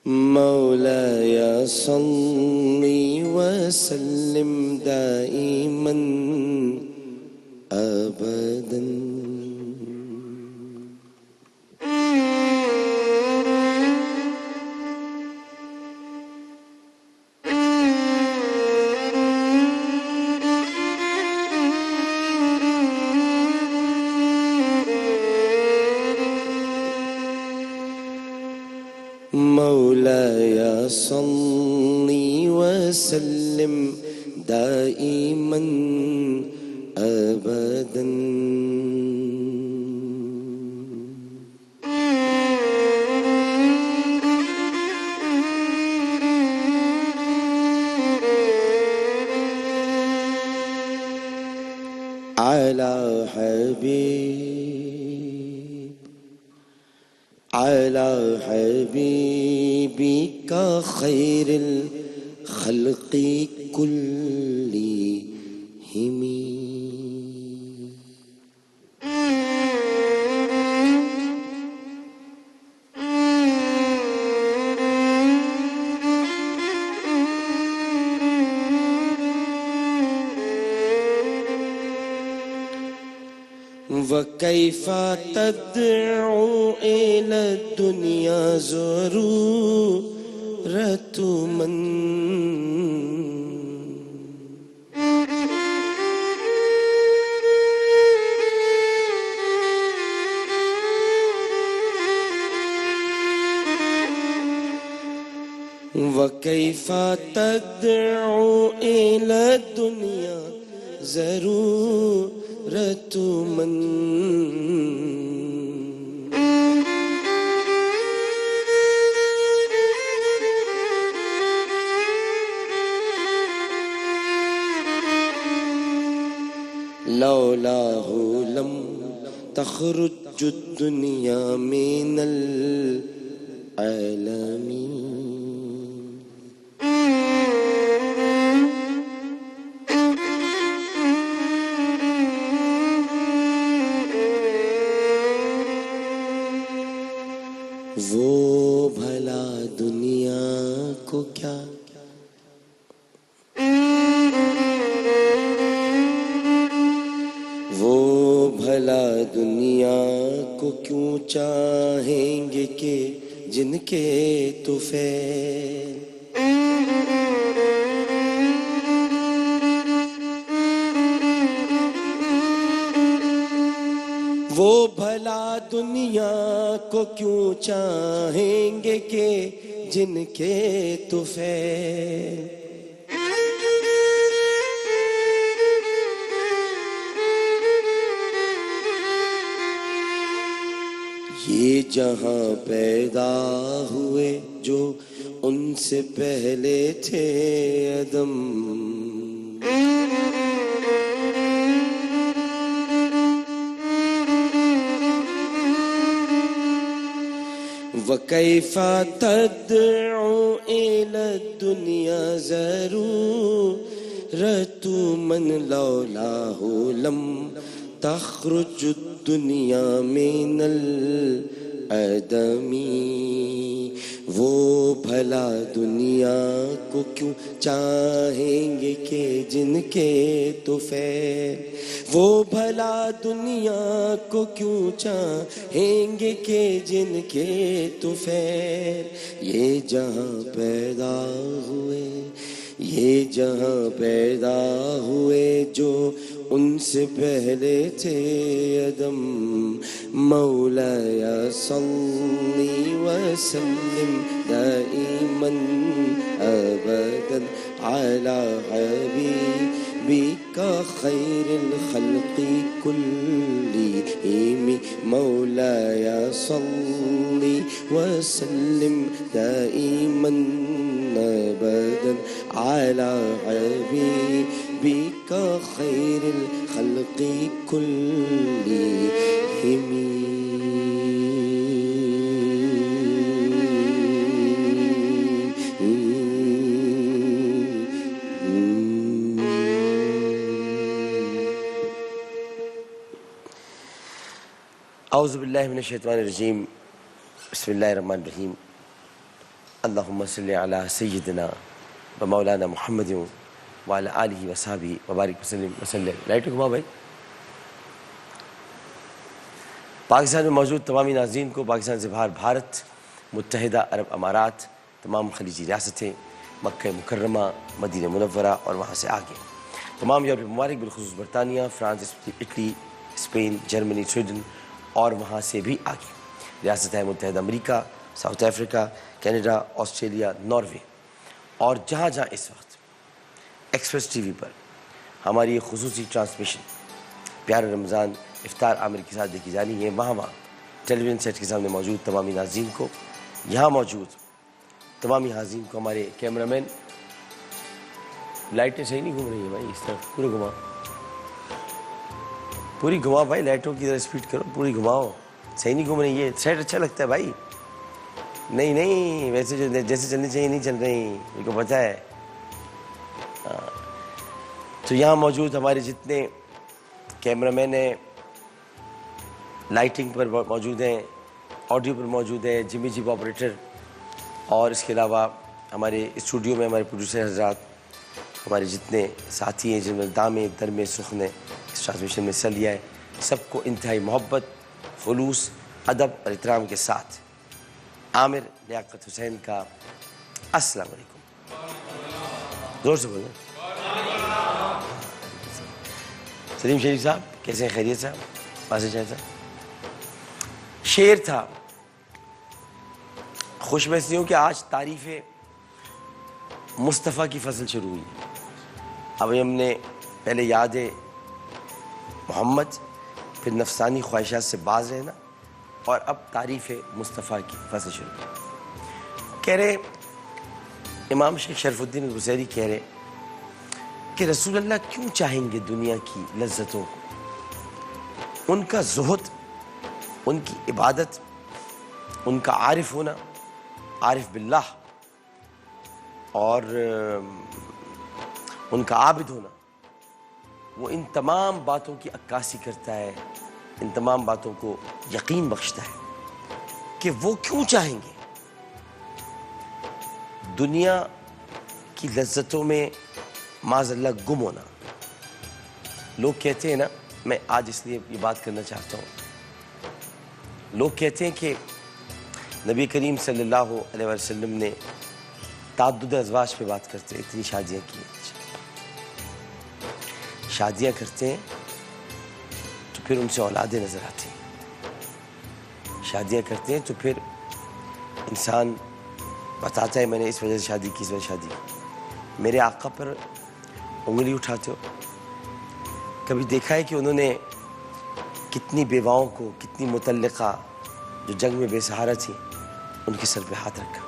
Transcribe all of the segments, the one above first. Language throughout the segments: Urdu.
مولاي صل وسلم دائما أبدا مولاي صل وسلم دائما أبدا على حبيبك خير الخلق كلهم وكيف تدعو إلى الدنيا ضرورة من وكيف تدعو إلى الدنيا ضرورة من لولاه لم تخرج الدنيا من العالمين وہ بھلا دنیا کو کیا وہ بھلا دنیا کو کیوں چاہیں گے کہ جن کے طفیل وہ بھلا دنیا کو کیوں چاہیں گے کہ جن کے طفیل یہ جہاں پیدا ہوئے جو ان سے پہلے تھے عدم وَكَيْفَ تَدْعُو إِلَى الدُّنْيَا ضَرُورَةُ مَنْ لَوْلَاهُ لَمْ تَخْرُجُ الدُّنْيَا مِنَ الْعَدَمِ وہ بھلا دنیا کو کیوں چاہیں گے کہ جن کے طفیل وہ بھلا دنیا کو کیوں چاہیں گے کہ جن کے طفیل یہ جہاں پیدا ہوئے یہ جہاں پیدا ہوئے جو ان سے پہلے تھے عدم مولایا صلی وسلم دائما ابدا علی حبیبک خیر الخلق کلہم مولایا صلی وسلم دائما ابدا علی حبیبک خیر الخلق کلہم اعوذ باللہ من الشیطان الرجیم بسم اللہ الرحمن الرحیم اللہم صلی علی سیدنا و مولانا محمد وعلی آلہ وصحبہ وبارک وسلم. لائٹ گھما بھائی. پاکستان میں موجود تمامی ناظرین کو پاکستان سے باہر بھارت، متحدہ عرب امارات، تمام خلیجی ریاستیں، مکہ مکرمہ، مدینہ منورہ اور وہاں سے آگے تمام یورپی ممالک بالخصوص برطانیہ، France, Italy, Spain, Germany, Sweden اور وہاں سے بھی آگے ریاستیں متحدہ America, South Africa, Canada, Australia, Norway اور جہاں جہاں اس وقت ایکسپریس ٹی وی پر ہماری یہ خصوصی ٹرانسمیشن پیارے رمضان افطار عامر کے ساتھ دیکھی جانی ہے، وہاں ٹیلی ویژن سیٹ کے سامنے موجود تمامی ناظرین کو، یہاں موجود تمامی حاضرین کو، ہمارے کیمرہ مین، لائٹیں صحیح نہیں گھوم رہی ہیں بھائی، اس طرف پورے گھماؤ، پوری گھماؤ بھائی، لائٹوں کی ذرا اسپیڈ کرو، پوری گھماؤ، صحیح نہیں گھوم رہی. یہ سیٹ اچھا لگتا ہے بھائی. نہیں ویسے جو جیسے چلنی چاہیے نہیں چل رہی، ان کو پتہ ہے. تو یہاں موجود ہمارے جتنے کیمرہ مین ہیں، لائٹنگ پر موجود ہیں، آڈیو پر موجود ہیں، جمی جیب آپریٹر، اور اس کے علاوہ ہمارے اسٹوڈیو میں ہمارے پروڈیوسر حضرات، ہمارے جتنے ساتھی ہیں جنہوں نے دامے درمے سخن نے اس ٹرانسمیشن میں حصہ لیا ہے، سب کو انتہائی محبت، خلوص، ادب اور احترام کے ساتھ عامر لیاقت حسین کا السلام علیکم. زور سے بولیں. سلیم شریف صاحب کیسے ہیں؟ خیریت صاحب؟ واسع شاہ صاحب. شعر تھا، خوش محسی ہوں کہ آج تعریف مصطفیٰ کی فصل شروع ہوئی. اب ہم نے پہلے یاد محمد، پھر نفسانی خواہشات سے باز رہنا، اور اب تعریف مصطفیٰ کی فصل شروع. کہہ رہے امام شیخ شرف الدین البصیری کہہ رہے کہ رسول اللہ کیوں چاہیں گے دنیا کی لذتوں کو؟ ان کا زہد، ان کی عبادت، ان کا عارف ہونا، عارف باللہ، اور ان کا عابد ہونا، وہ ان تمام باتوں کی عکاسی کرتا ہے، ان تمام باتوں کو یقین بخشتا ہے کہ وہ کیوں چاہیں گے دنیا کی لذتوں میں معاذ اللہ گم ہونا. لوگ کہتے ہیں نا، میں آج اس لیے یہ بات کرنا چاہتا ہوں، لوگ کہتے ہیں کہ نبی کریم صلی اللہ علیہ وسلم نے تعدد ازواج پہ بات کرتے ہیں، اتنی شادیاں کی ہیں. شادیاں کرتے ہیں تو پھر ان سے اولادیں نظر آتی ہیں. شادیاں کرتے ہیں تو پھر انسان بتاتا ہے میں نے اس وجہ سے شادی کی، اس وجہ سے شادی کی. میرے آقا پر انگلی اٹھاتے ہو، کبھی دیکھا ہے کہ انہوں نے کتنی بیواؤں کو، کتنی مطلقہ جو جنگ میں بے سہارا تھیں، ان کے سر پہ ہاتھ رکھا،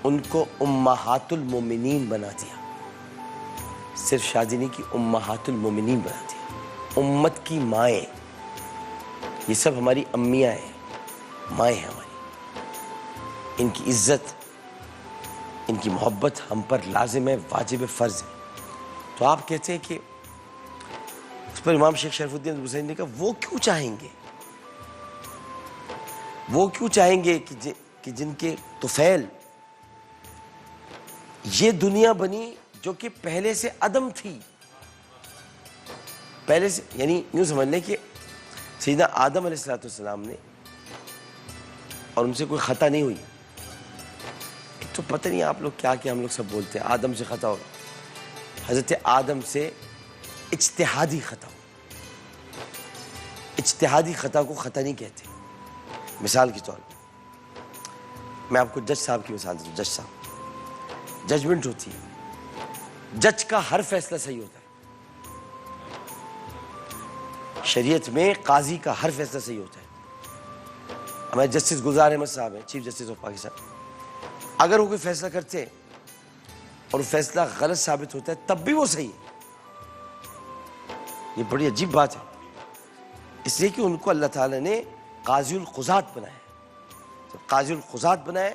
ان کو امہات المومنین بنا دیا. صرف شادی نہیں کی، امہات المومنین بنا دیا، امت کی مائیں. یہ سب ہماری امیاں ہیں، مائیں ہیں ہماری. ان کی عزت، ان کی محبت ہم پر لازم ہے، واجب فرض ہے. تو آپ کہتے ہیں کہ اس پر امام شیخ شرف الدین البصیری نے کہا وہ کیوں چاہیں گے، وہ کیوں چاہیں گے کہ جن کے طفیل یہ دنیا بنی جو کہ پہلے سے عدم تھی. پہلے سے یعنی یوں سمجھ لیں کہ سیدنا آدم علیہ السلام نے، اور ان سے کوئی خطا نہیں ہوئی. تو پتہ نہیں آپ لوگ کیا ہم لوگ سب بولتے ہیں آدم سے خطا ہو. حضرت آدم سے اجتہادی خطا ہو. اجتہادی خطا کو خطا نہیں کہتے. مثال کے طور پر میں آپ کو جج صاحب کی مثال دیتا ہوں. جج صاحب، ججمنٹ ہوتی ہے، جج کا ہر فیصلہ صحیح ہوتا ہے. شریعت میں قاضی کا ہر فیصلہ صحیح ہوتا ہے. ہمارے جسٹس گلزار احمد صاحب ہیں، چیف جسٹس آف پاکستان. اگر وہ کوئی فیصلہ کرتے ہیں اور وہ فیصلہ غلط ثابت ہوتا ہے تب بھی وہ صحیح ہے. یہ بڑی عجیب بات ہے، اس لیے کہ ان کو اللہ تعالیٰ نے قاضی القضات بنایا. جب قاضی القضات بنایا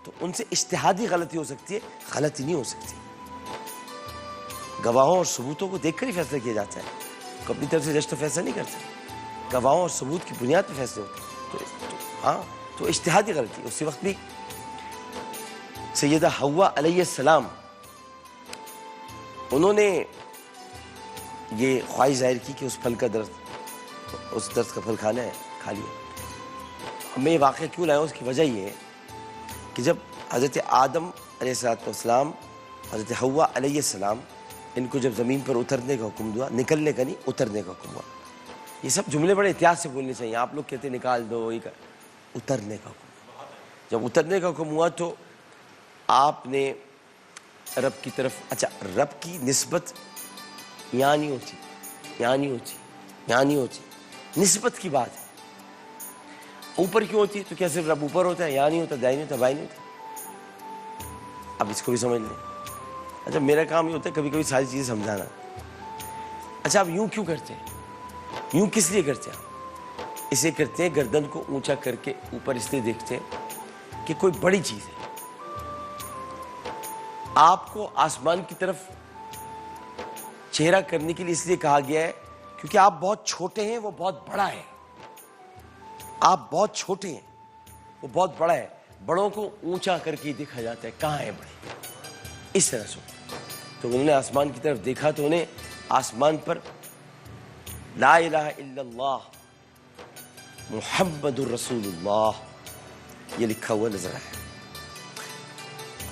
تو ان سے اجتہادی غلطی ہو سکتی ہے، غلطی نہیں ہو سکتی. گواہوں اور ثبوتوں کو دیکھ کر ہی فیصلہ کیا جاتا ہے. اپنی طرف سے جج تو فیصلہ نہیں کرتا. گواہوں اور ثبوت کی بنیاد پہ فیصلے ہوتے ہیں. ہاں تو اجتہادی غلطی. اسی وقت بھی سیدہ حوا علیہ السلام انہوں نے یہ خواہش ظاہر کی کہ اس پھل کا درخت، اس درخت کا پھل کھانا ہے، کھا لیا. میں یہ واقعہ کیوں لایا ہوں، اس کی وجہ یہ ہے کہ جب حضرت آدم علیہ السلام، حضرت حوا علیہ السلام، ان کو جب زمین پر اترنے کا حکم ہوا، نکلنے کا نہیں اترنے کا حکم ہوا. یہ سب جملے بڑے احتیاط سے بولنے چاہیے. آپ لوگ کہتے ہیں نکال دو، یہ اترنے کا حکم. جب اترنے کا حکم ہوا تو آپ نے رب کی طرف، اچھا رب کی نسبت یہاں نہیں ہوتی، یہاں نہیں ہوتی، یہاں نہیں ہوتی، نسبت کی بات ہے. اوپر کیوں ہوتی ہے؟ تو کیا صرف رب اوپر ہوتا ہے؟ یہاں نہیں ہوتا، دائیں نہیں ہوتا، بائیں نہیں ہوتا. اب اس کو بھی سمجھ لیں. اچھا میرا کام یہ ہوتا ہے کبھی کبھی ساری چیزیں سمجھانا. اچھا آپ یوں کیوں کرتے ہیں؟ یوں کس لیے کرتے ہیں؟ اسے کرتے ہیں گردن کو اونچا کر کے اوپر اس لیے دیکھتے ہیں کہ کوئی بڑی چیز ہے. آپ کو آسمان کی طرف چہرہ کرنے کے لیے اس لیے کہا گیا ہے کیونکہ آپ بہت چھوٹے ہیں، وہ بہت بڑا ہے. آپ بہت چھوٹے ہیں، وہ بہت بڑا ہے. بڑوں کو اونچا کر کے دیکھا جاتا ہے، کہاں ہے بڑے، اس طرح سے. تو انہوں نے آسمان کی طرف دیکھا تو انہیں آسمان پر لا الہ الا اللہ محمد الرسول اللہ یہ لکھا ہوا نظر آیا.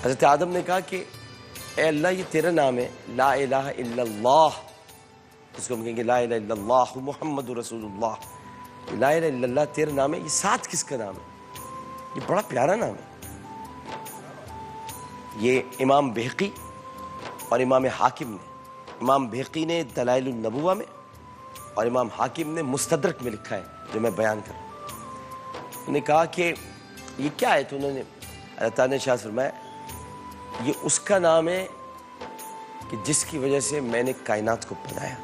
حضرت آدم نے کہا کہ اے اللہ یہ تیرا نام ہے لا الہ الا اللہ، اس کو ہم کہیں گے لا الہ الا اللہ محمد رسول اللہ. لا الہ الا اللہ تیرا نام ہے، یہ ساتھ کس کا نام ہے؟ یہ بڑا پیارا نام ہے. یہ امام بہقی اور امام حاکم نے، امام بہقی نے دلائل النبوہ میں اور امام حاکم نے مستدرک میں لکھا ہے جو میں بیان کر رہا ہوں. انہوں نے کہا کہ یہ کیا ہے؟ تو انہوں نے اللہ تعالیٰ نے ارشاد فرمایا یہ اس کا نام ہے کہ جس کی وجہ سے میں نے کائنات کو بنایا.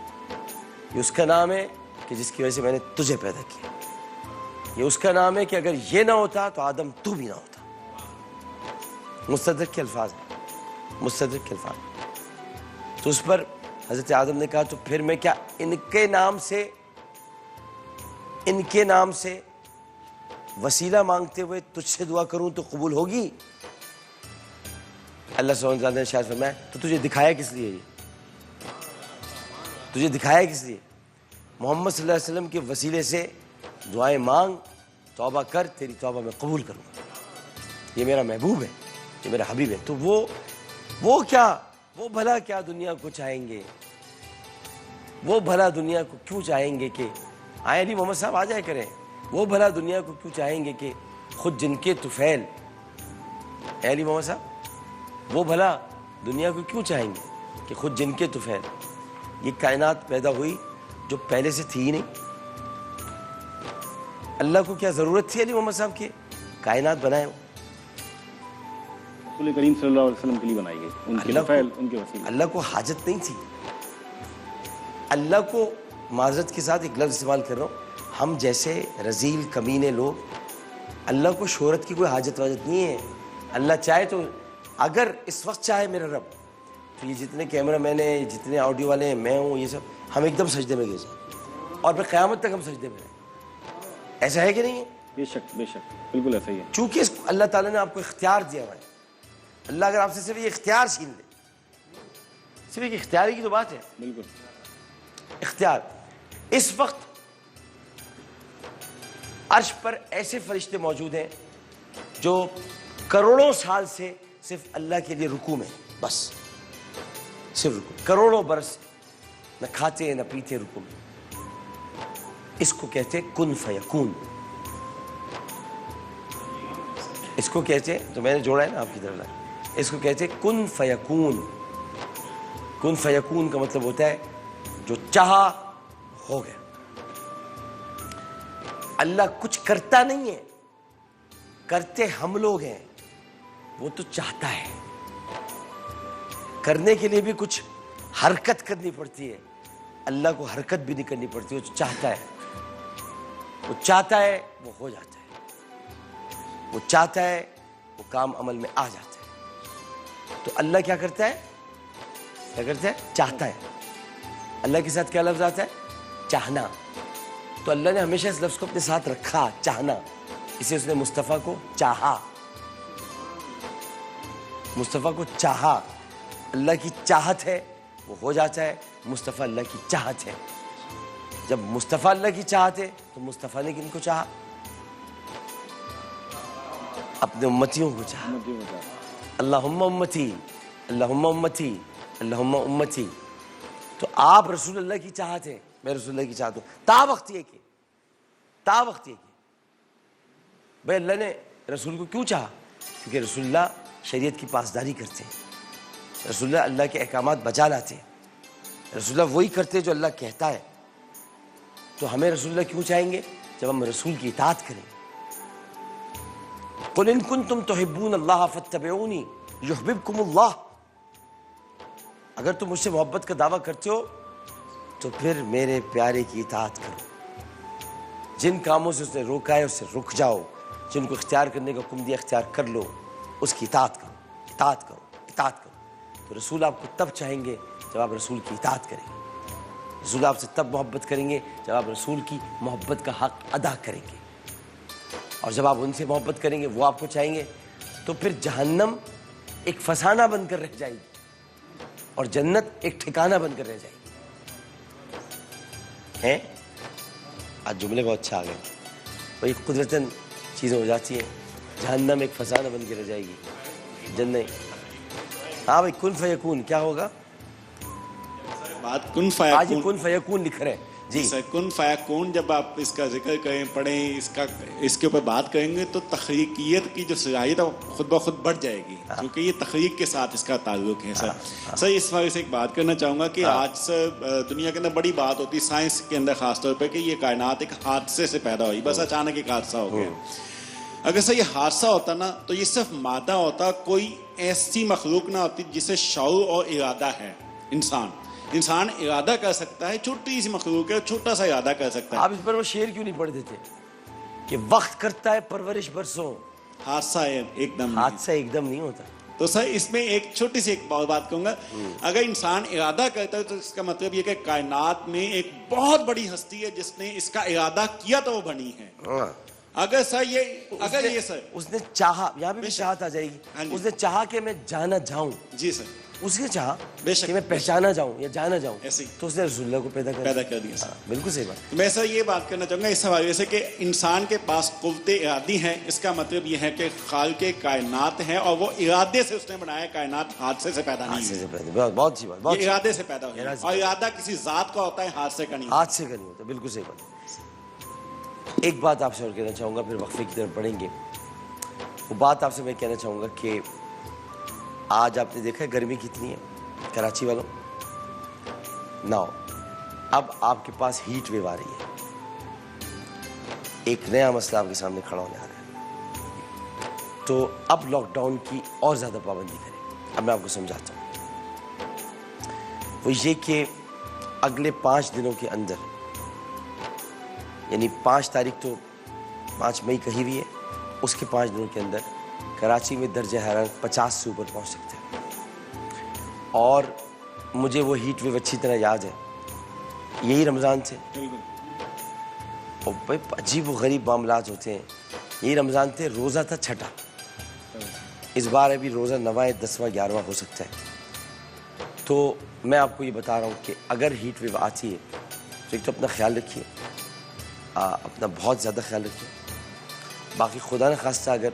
یہ اس کا نام ہے کہ جس کی وجہ سے میں نے تجھے پیدا کیا. یہ اس کا نام ہے کہ اگر یہ نہ ہوتا تو آدم تو بھی نہ ہوتا. مستدرک کے الفاظ ہیں، مستدرک کے الفاظ. تو اس پر حضرت آدم نے کہا تو پھر میں کیا ان کے نام سے وسیلہ مانگتے ہوئے تجھ سے دعا کروں تو قبول ہوگی؟ اللہ سبحانہ وتعالیٰ نے ارشاد فرمایا تو تجھے دکھایا کس لیے؟ یہ تجھے دکھایا کس لیے؟ محمد صلی اللہ علیہ وسلم کے وسیلے سے دعائیں مانگ، توبہ کر، تیری توبہ میں قبول کروں گا. یہ میرا محبوب ہے، یہ میرا حبیب ہے. تو وہ کیا، وہ بھلا کیا دنیا کو چاہیں گے؟ وہ بھلا دنیا کو کیوں چاہیں گے کہ آئے علی محمد صاحب آ جائے کریں. وہ بھلا دنیا کو کیوں چاہیں گے کہ خود جن کے طفیل، اے علی محمد صاحب وہ بھلا دنیا کو کیوں چاہیں گے کہ خود جن کے طفیل. یہ کائنات پیدا ہوئی جو پہلے سے تھی ہی نہیں. اللہ کو کیا ضرورت تھی علی محمد صاحب کی کائنات بنائے؟ رسول کریم صلی اللہ علیہ وسلم کے لیے بنائی گئی، ان کے طفیل، ان کے وسیلے. اللہ کو حاجت نہیں تھی. اللہ کو، معذرت کے ساتھ ایک لفظ استعمال کر رہا ہوں، ہم جیسے رذیل کمینے لوگ، اللہ کو شہرت کی کوئی حاجت واجت نہیں ہے. اللہ چاہے تو، اگر اس وقت چاہے میرا رب تو یہ جتنے کیمرہ مین ہیں، جتنے آڈیو والے ہیں، میں ہوں، یہ سب ہم ایک دم سجدے میں گر جائیں اور پھر قیامت تک ہم سجدے میں رہیں. ایسا ہے کہ نہیں ہے؟ بے شک بے شک، بالکل ایسا ہی ہے. چونکہ اللہ تعالیٰ نے آپ کو اختیار دیا ہوا ہے. اللہ اگر آپ سے صرف یہ اختیار چھین لے، صرف ایک اختیاری کی تو بات ہے، بالکل اختیار. اس وقت عرش پر ایسے فرشتے موجود ہیں جو کروڑوں سال سے صرف اللہ کے لیے رکوع میں، بس صرف رکوع، کروڑوں برس نہ کھاتے نہ پیتے، رکوع میں. اس کو کہتے کن فیکون. اس کو کہتے، تو میں نے جوڑا ہے نا آپ کی طرف، اس کو کہتے کن فیکون. کن فیکون کا مطلب ہوتا ہے جو چاہا ہو گیا. اللہ کچھ کرتا نہیں ہے، کرتے ہم لوگ ہیں. وہ تو چاہتا ہے. کرنے کے لیے بھی کچھ حرکت کرنی پڑتی ہے، اللہ کو حرکت بھی نہیں کرنی پڑتی. وہ چاہتا ہے، وہ چاہتا ہے، وہ ہو جاتا ہے. وہ چاہتا ہے، وہ کام عمل میں آ جاتا ہے. تو اللہ کیا کرتا ہے؟ کیا کرتا ہے؟ چاہتا ہے. اللہ کے ساتھ کیا لفظ آتا ہے؟ چاہنا. تو اللہ نے ہمیشہ اس لفظ کو اپنے ساتھ رکھا, چاہنا, اسے اس نے مصطفیٰ کو چاہا, مصطفیٰ کو چاہا. اللہ کی چاہت ہے وہ ہو جاتا ہے, مصطفیٰ اللہ کی چاہت ہے. جب مصطفیٰ اللہ کی چاہت ہے تو مصطفیٰ نے کن کو چاہا؟ اپنے امتیوں کو چاہا. اللہم امتی, اللہم امتی, اللہم امتی. تو آپ رسول اللہ کی چاہت ہے, میں رسول اللہ کی چاہت ہوں. تا وقت یہ کہ بھئی اللہ نے رسول کو کیوں چاہا؟ کیونکہ رسول اللہ شریعت کی پاسداری کرتے ہیں, رسول اللہ کے احکامات بجا لاتے ہیں, رسول اللہ وہی کرتے ہیں جو اللہ کہتا ہے. تو ہمیں رسول اللہ کیوں چاہیں گے؟ جب ہم رسول کی اطاعت کریں. قُلْ إِن كُنْتُمْ تُحِبُّونَ اللَّهَ فَاتَّبِعُونِي يُحْبِبْكُمُ اللَّهُ. اگر تم مجھ سے محبت کا دعویٰ کرتے ہو تو پھر میرے پیارے کی اطاعت کرو. جن کاموں سے اس نے روکا ہے اس سے رک جاؤ, جن کو اختیار کرنے کا حکم دیا اختیار کر لو, اس کی اطاعت کرو, اطاعت کرو, اطاعت کرو. تو رسول آپ کو تب چاہیں گے جب آپ رسول کی اطاعت کریں گے. رسول آپ سے تب محبت کریں گے جب آپ رسول کی محبت کا حق ادا کریں گے. اور جب آپ ان سے محبت کریں گے, وہ آپ کو چاہیں گے, تو پھر جہنم ایک فسانہ بن کر رہ جائے گی اور جنت ایک ٹھکانہ بن کر رہ جائے گی. ہیں آج جملے بہت اچھا آ گئے. وہی قدرتاً چیزیں ہو جاتی ہیں. جہنم ایک فسانہ بن کے رہ جائے گی, جنت. ہاں بھائی, کن فیکون کیا ہوگا؟ بات کن آج فیکون. کن فیکون لکھ رہے ہیں جی. کن فیکون جب آپ اس کا ذکر کریں, پڑھیں, اس کے اوپر بات کریں گے تو تخلیقیت کی جو صلاحیت ہے خود بخود بڑھ جائے گی, کیونکہ یہ تخلیق کے ساتھ اس کا تعلق ہے. سر اس بارے سے ایک بات کرنا چاہوں گا کہ آج سر دنیا کے اندر بڑی بات ہوتی ہے سائنس کے اندر خاص طور پہ کہ یہ کائنات ایک حادثے سے پیدا ہوئی, بس اچانک ایک حادثہ ہو گیا. اگر سر یہ حادثہ ہوتا نا تو یہ صرف مادہ ہوتا, کوئی ایسی مخلوق نہ ہوتی جسے شعور اور ارادہ ہے. انسان ارادہ کر سکتا ہے, چھوٹی سی مخلوق ہے, چھوٹا سا ارادہ کر سکتا ہے. آپ اس پر وہ شعر کیوں نہیں پڑھ دیتے کہ وقت کرتا ہے پرورش برسوں, حادثہ ہے ایک دم. حادثہ ایک دم نہیں ہوتا. تو سر اس میں ایک چھوٹی سی ایک بات کہوں گا, اگر انسان ارادہ کرتا ہے تو اس کا مطلب یہ کہ کائنات میں ایک بہت بڑی ہستی ہے جس نے اس کا ارادہ کیا تو وہ بنی ہے. اگر سر یہ سر اس نے چاہا, یہاں پہ بھی چاہت آ جائے گی, اس نے چاہا کہ میں جانا جاؤں. جی سر, اس نے چاہا بے شک کہ میں پہچانا جاؤں یا جانا جاؤں, ایسے تو اس نے رسول اللہ کو پیدا کر دیا. سر بالکل صحیح بات. میں سر یہ بات کرنا چاہوں گا اس حوالے سے کہ انسان کے پاس قوت ارادی ہے, اس کا مطلب یہ ہے کہ خالق کائنات ہے اور وہ ارادے سے اس نے بنایا. کائنات حادثے سے پیدا نہیں ہوئی, بہت اچھی بات, یہ ارادے سے پیدا ہوئی, اور ارادہ کسی ذات کا ہوتا ہے, حادثے کا نہیں. حادثے کا نہیں ہوتا, بالکل صحیح بات. ایک بات آپ سے اور کہنا چاہوں گا, پھر وقفے کی طرف بڑھیں گے. وہ بات آپ سے میں کہنا چاہوں گا کہ آج آپ نے دیکھا ہے گرمی کتنی ہے کراچی والوں. ناؤ اب آپ کے پاس ہیٹ ویو آ رہی ہے, ایک نیا مسئلہ آپ کے سامنے کھڑا ہونے آ رہا ہے. تو اب لاک ڈاؤن کی اور زیادہ پابندی کریں. اب میں آپ کو سمجھاتا ہوں. وہ یہ کہ اگلے 5 دنوں کے اندر, یعنی 5 تاریخ تو 5 مئی کہی ہوئی ہے, اس کے 5 دنوں کے اندر کراچی میں درجہ حرارت 50 سے اوپر پہنچ سکتا ہے. اور مجھے وہ ہیٹ ویو اچھی طرح یاد ہے, یہی رمضان تھے. اور بھائی عجیب و غریب معاملات ہوتے ہیں. یہی رمضان تھے, روزہ تھا 6واں, اس بار ابھی روزہ 9واں 10واں 11واں ہو سکتا ہے. تو میں آپ کو یہ بتا رہا ہوں کہ اگر ہیٹ ویو آتی ہے تو ایک تو اپنا خیال رکھیے, اپنا بہت زیادہ خیال رکھیے. باقی خدا نہ خواستہ اگر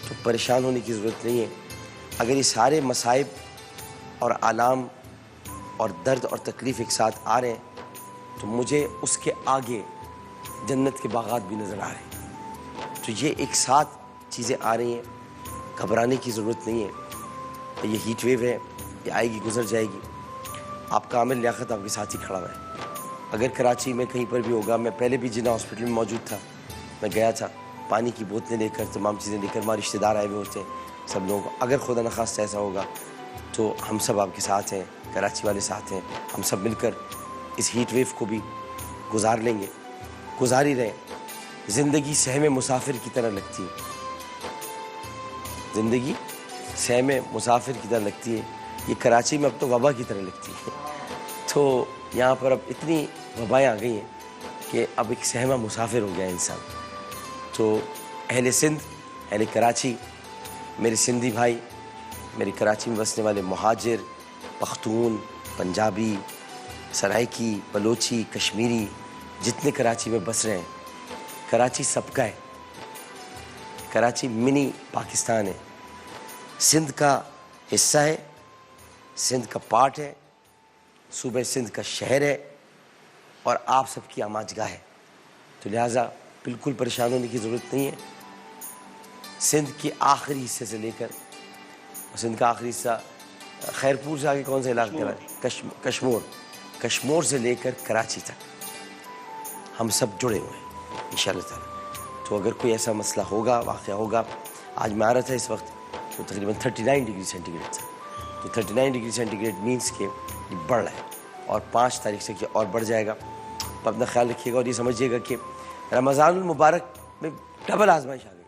تو پریشان ہونے کی ضرورت نہیں ہے. اگر یہ سارے مصائب اور آلام اور درد اور تکلیف ایک ساتھ آ رہے ہیں تو مجھے اس کے آگے جنت کے باغات بھی نظر آ رہے ہیں. تو یہ ایک ساتھ چیزیں آ رہی ہیں, گھبرانے کی ضرورت نہیں ہے. یہ ہیٹ ویو ہے, یہ آئے گی گزر جائے گی. آپ کا عامل لیاقت آپ کے ساتھ ہی کھڑا ہوا ہے. اگر کراچی میں کہیں پر بھی ہوگا, میں پہلے بھی جناح ہاسپٹل میں موجود تھا, میں گیا تھا, پانی کی بوتلیں لے کر, تمام چیزیں لے کر, ہمارے رشتہ دار آئے ہوئے ہوتے ہیں سب لوگوں کو. اگر خدا نخواستہ ایسا ہوگا تو ہم سب آپ کے ساتھ ہیں, کراچی والے ساتھ ہیں, ہم سب مل کر اس ہیٹ ویو کو بھی گزار لیں گے, گزار ہی رہیں. زندگی سہم مسافر کی طرح لگتی ہے, زندگی سہم مسافر کی طرح لگتی ہے. یہ کراچی میں اب تو وبا کی طرح لگتی ہے. تو یہاں پر اب اتنی وبائیں آ گئی ہیں کہ اب ایک سہما مسافر ہو گیا انسان. تو اہل سندھ، اہل کراچی، میرے سندھی بھائی، میرے کراچی میں بسنے والے مہاجر، پختون، پنجابی، سرائکی، بلوچی، کشمیری، جتنے کراچی میں بس رہے ہیں، کراچی سب کا ہے. کراچی منی پاکستان ہے، سندھ کا حصہ ہے، سندھ کا پارٹ ہے، صوبہ سندھ کا شہر ہے، اور آپ سب کی آماج گاہ ہے. تو لہٰذا بالکل پریشان ہونے کی ضرورت نہیں ہے. سندھ کے آخری حصے سے لے کر، سندھ کا آخری حصہ خیرپور سے آگے کون سا علاقہ ہے؟ کشمور سے لے کر کراچی تک ہم سب جڑے ہوئے ہیں انشاءاللہ تعالی. تو اگر کوئی ایسا مسئلہ ہوگا، واقعہ ہوگا، آج میں آ رہا تھا اس وقت تو تقریباً 39 ڈگری سینٹی گریڈ تھا. تو 39 ڈگری سینٹی گریڈ مینس کہ یہ بڑھ رہا ہے اور 5 تاریخ سے کہ اور بڑھ جائے گا. تو اپنا خیال رکھیے گا اور یہ سمجھیے گا کہ رمضان المبارک میں ڈبل آزمائش آ گئی.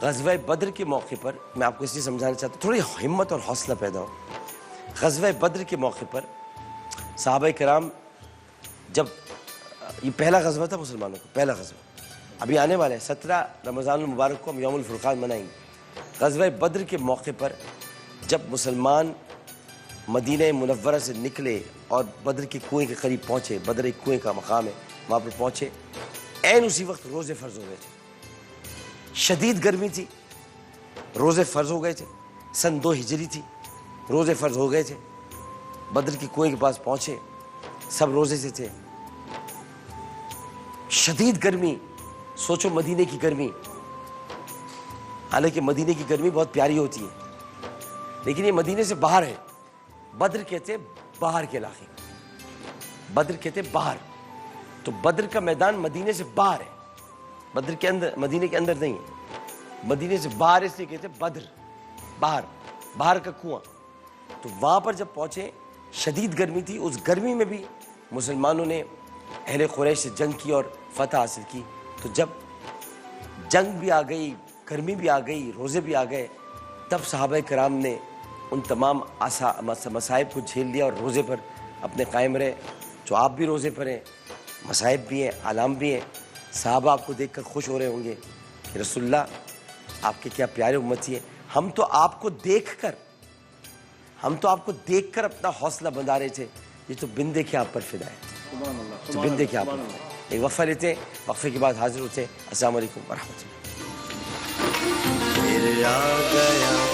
غزوہ بدر کے موقع پر میں آپ کو اس لیے سمجھانا چاہتا ہوں تھوڑی ہمت اور حوصلہ پیدا ہو. غزوہ بدر کے موقع پر صحابہ کرام، جب یہ پہلا غزوہ تھا مسلمانوں کا، پہلا غزوہ ابھی آنے والا ہے 17 رمضان المبارک کو ہم یوم الفرقان منائیں گے. غزوہ بدر کے موقع پر جب مسلمان مدینہ منورہ سے نکلے اور بدر کے کنویں کے قریب پہنچے، بدر ایک کنویں کا مقام ہے، وہاں پر پہنچے، عین اسی وقت روزے فرض ہو گئے تھے. شدید گرمی تھی، روزے فرض ہو گئے تھے. سن 2 ہجری تھی، روزے فرض ہو گئے تھے. بدر کی کنویں کے پاس پہنچے، سب روزے سے تھے. شدید گرمی، سوچو مدینے کی گرمی. حالانکہ مدینے کی گرمی بہت پیاری ہوتی ہے، لیکن یہ مدینے سے باہر ہے. بدر کہتے باہر کے علاقے، بدر کہتے باہر. تو بدر کا میدان مدینے سے باہر ہے، بدر کے اندر، مدینے کے اندر نہیں ہے. مدینے سے باہر اس لیے کہتے بدر، باہر، باہر کا کنواں. تو وہاں پر جب پہنچے شدید گرمی تھی. اس گرمی میں بھی مسلمانوں نے اہل قریش سے جنگ کی اور فتح حاصل کی. تو جب جنگ بھی آ گئی، گرمی بھی آ گئی، روزے بھی آ گئے، تب صحابہ کرام نے ان تمام مصائب کو جھیل لیا اور روزے پر اپنے قائم رہے. جو آپ بھی روزے پر ہیں، مصائب بھی ہیں، آلام بھی ہیں. صحابہ آپ کو دیکھ کر خوش ہو رہے ہوں گے کہ رسول اللہ آپ کے کیا پیارے امتی ہیں. ہم تو آپ کو دیکھ کر اپنا حوصلہ بندھا رہے تھے. یہ تو بن دیکھے آپ پر فدا ہے، تو بن دیکھے آپ پر فدا ہے. ایک وقفہ لیتے ہیں، وقفے کے بعد حاضر ہوتے ہیں. السلام علیکم ورحمۃ اللہ.